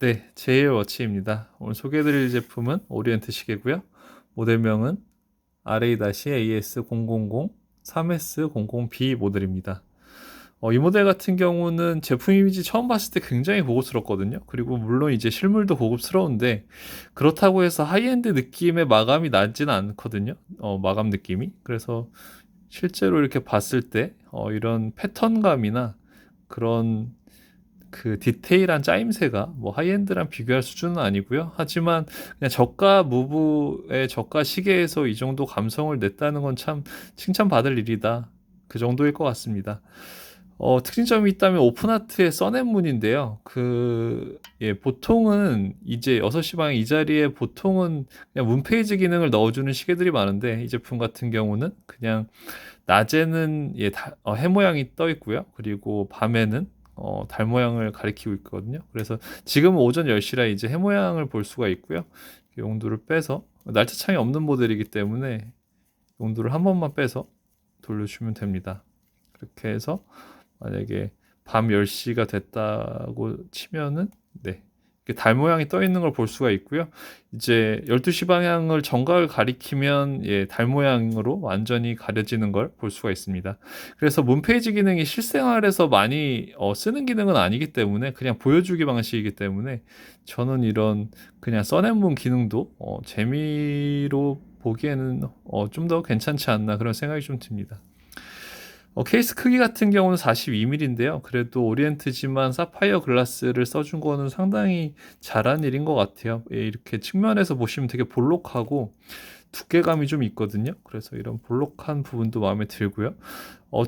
네, 제일워치입니다. 오늘 소개해드릴 제품은 오리엔트 시계고요. 모델명은 RA-AS000 3S00B 모델입니다. 이 모델 같은 경우는 제품 이미지 처음 봤을 때 굉장히 고급스럽거든요. 그리고 물론 이제 실물도 고급스러운데 그렇다고 해서 하이엔드 느낌의 마감이 나지는 않거든요. 마감 느낌이. 그래서 실제로 이렇게 봤을 때 이런 패턴감이나 그런 그 디테일한 짜임새가 뭐 하이엔드랑 비교할 수준은 아니고요. 하지만 그냥 저가 무브의 저가 시계에서 이 정도 감성을 냈다는 건 참 칭찬받을 일이다. 그 정도일 것 같습니다. 특징점이 있다면 오픈하트의 써낸문인데요. 보통은 이제 6시 방향 이 자리에 보통은 그냥 문페이지 기능을 넣어주는 시계들이 많은데 이 제품 같은 경우는 그냥 낮에는 해 모양이 떠 있고요. 그리고 밤에는 달 모양을 가리키고 있거든요. 그래서 지금은 오전 10시라 이제 해 모양을 볼 수가 있고요. 용도를 빼서 날짜창이 없는 모델이기 때문에 용도를 한 번만 빼서 돌려주면 됩니다. 그렇게 해서 만약에 밤 10시가 됐다고 치면은 네. 이렇게 달 모양이 떠 있는 걸 볼 수가 있고요. 이제 12시 방향을 정각을 가리키면 달 모양으로 완전히 가려지는 걸 볼 수가 있습니다. 그래서 문페이지 기능이 실생활에서 많이 쓰는 기능은 아니기 때문에 그냥 보여주기 방식이기 때문에 저는 이런 그냥 써낸문 기능도 재미로 보기에는 좀 더 괜찮지 않나 그런 생각이 좀 듭니다. 케이스 크기 같은 경우는 42mm인데요. 그래도 오리엔트지만 사파이어 글라스를 써준 거는 상당히 잘한 일인 것 같아요. 이렇게 측면에서 보시면 되게 볼록하고 두께감이 좀 있거든요. 그래서 이런 볼록한 부분도 마음에 들고요.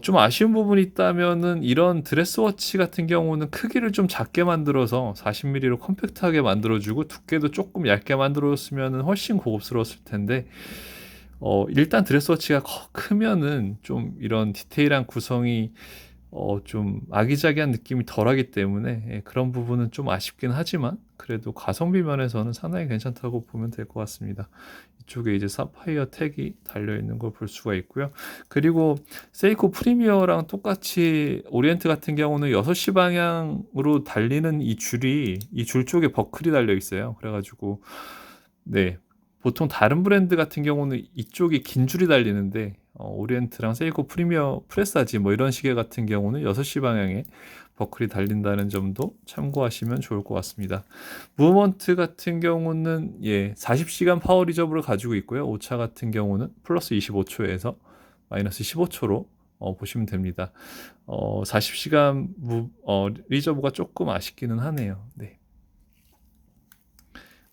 좀 아쉬운 부분이 있다면은 이런 드레스워치 같은 경우는 크기를 좀 작게 만들어서 40mm로 컴팩트하게 만들어주고 두께도 조금 얇게 만들었으면 훨씬 고급스러웠을 텐데 일단 드레스워치가 크면은 좀 이런 디테일한 구성이 좀 아기자기한 느낌이 덜하기 때문에 그런 부분은 좀 아쉽긴 하지만 그래도 가성비 면에서는 상당히 괜찮다고 보면 될 것 같습니다. 이쪽에 이제 사파이어 택이 달려있는 걸 볼 수가 있고요. 그리고 세이코 프리미어랑 똑같이 오리엔트 같은 경우는 6시 방향으로 달리는 이 줄 쪽에 버클이 달려 있어요. 그래가지고 네, 보통 다른 브랜드 같은 경우는 이쪽이 긴 줄이 달리는데 오리엔트랑 세이코 프리미어 프레사지 뭐 이런 시계 같은 경우는 6시 방향에 버클이 달린다는 점도 참고하시면 좋을 것 같습니다. 무브먼트 같은 경우는 40시간 파워 리저브를 가지고 있고요. 오차 같은 경우는 플러스 25초에서 마이너스 15초로 보시면 됩니다. 40시간 리저브가 조금 아쉽기는 하네요. 네.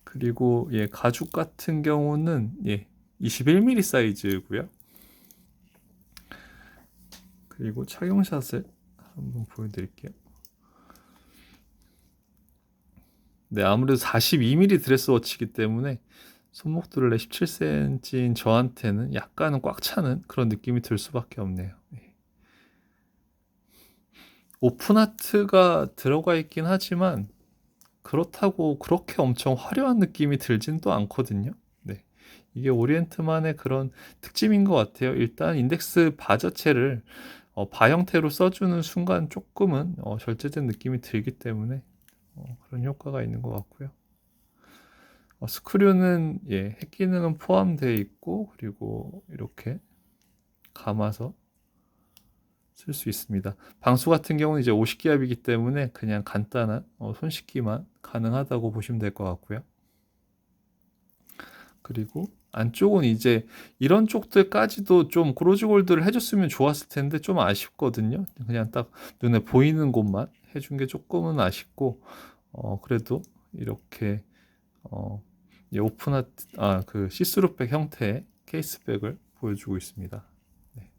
그리고 가죽 같은 경우는 21mm 사이즈고요. 그리고 착용샷을 한번 보여드릴게요. 네, 아무래도 42mm 드레스워치이기 때문에 손목둘레 17cm인 저한테는 약간은 꽉 차는 그런 느낌이 들 수밖에 없네요. 오픈하트가 들어가 있긴 하지만 그렇다고 그렇게 엄청 화려한 느낌이 들진 또 않거든요. 네. 이게 오리엔트만의 그런 특징인 것 같아요. 일단 인덱스 바 자체를 바 형태로 써주는 순간 조금은 절제된 느낌이 들기 때문에 그런 효과가 있는 것 같고요. 스크류는 핵 기능은 포함되어 있고 그리고 이렇게 감아서 쓸 수 있습니다. 방수 같은 경우는 이제 50기압이기 때문에 그냥 간단한 손 씻기만 가능하다고 보시면 될 것 같고요. 그리고 안쪽은 이제 이런 쪽들까지도 좀 크로즈 골드를 해줬으면 좋았을 텐데 좀 아쉽거든요. 그냥 딱 눈에 보이는 곳만 해준 게 조금은 아쉽고 그래도 이렇게 오픈하트 그 시스루백 형태의 케이스백을 보여주고 있습니다. 네.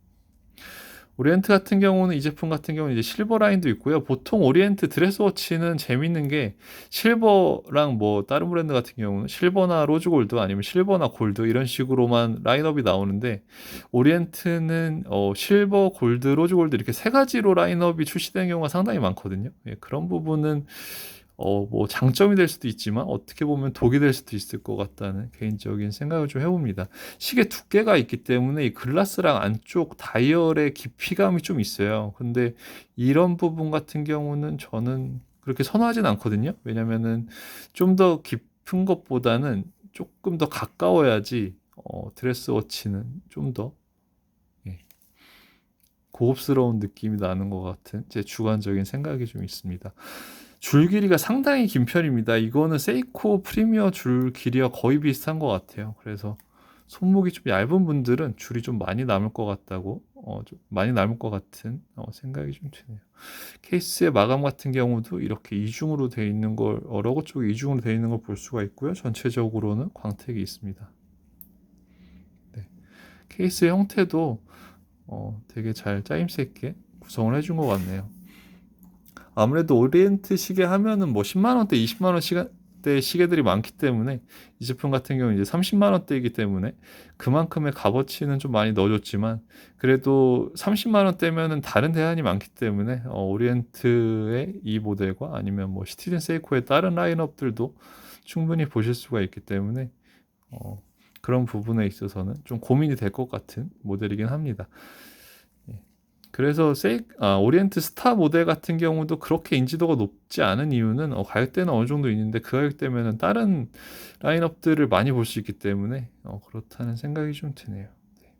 오리엔트 같은 경우는 이 제품 같은 경우는 이제 실버 라인도 있고요. 보통 오리엔트 드레스워치는 재밌는 게 실버랑 뭐 다른 브랜드 같은 경우는 실버나 로즈 골드 아니면 실버나 골드 이런 식으로만 라인업이 나오는데 오리엔트는 실버, 골드, 로즈 골드 이렇게 세 가지로 라인업이 출시되는 경우가 상당히 많거든요. 그런 부분은 뭐 장점이 될 수도 있지만 어떻게 보면 독이 될 수도 있을 것 같다는 개인적인 생각을 좀 해봅니다. 시계 두께가 있기 때문에 이 글라스랑 안쪽 다이얼의 깊이감이 좀 있어요. 근데 이런 부분 같은 경우는 저는 그렇게 선호하진 않거든요. 왜냐면은 좀 더 깊은 것보다는 조금 더 가까워야지 드레스워치는 좀 더 예 고급스러운 느낌이 나는 것 같은 제 주관적인 생각이 좀 있습니다. 줄 길이가 상당히 긴 편입니다. 이거는 세이코 프리미어 줄 길이와 거의 비슷한 것 같아요. 그래서 손목이 좀 얇은 분들은 줄이 좀 많이 남을 것 같다고 좀 많이 남을 것 같은 생각이 좀 드네요. 케이스의 마감 같은 경우도 이렇게 이중으로 되어 있는 걸 러거 쪽에 이중으로 되어 있는 걸 볼 수가 있고요. 전체적으로는 광택이 있습니다. 네. 케이스의 형태도 되게 잘 짜임새 있게 구성을 해준 것 같네요. 아무래도 오리엔트 시계 하면은 뭐 10만 원대, 20만 원 시간대 시계들이 많기 때문에 이 제품 같은 경우는 이제 30만 원대이기 때문에 그만큼의 값어치는 좀 많이 넣어줬지만 그래도 30만 원대면은 다른 대안이 많기 때문에 오리엔트의 이 모델과 아니면 뭐 시티즌 세이코의 다른 라인업들도 충분히 보실 수가 있기 때문에 그런 부분에 있어서는 좀 고민이 될 것 같은 모델이긴 합니다. 예. 그래서 오리엔트 스타 모델 같은 경우도 그렇게 인지도가 높지 않은 이유는 가격대는 어느 정도 있는데 그 가격대면은 다른 라인업들을 많이 볼 수 있기 때문에 그렇다는 생각이 좀 드네요. 네.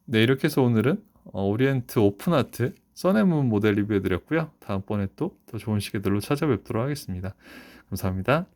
네, 이렇게 해서 오늘은 오리엔트 오픈하트 써네문 모델 리뷰해 드렸고요. 다음번에 또 더 좋은 시계들로 찾아뵙도록 하겠습니다. 감사합니다.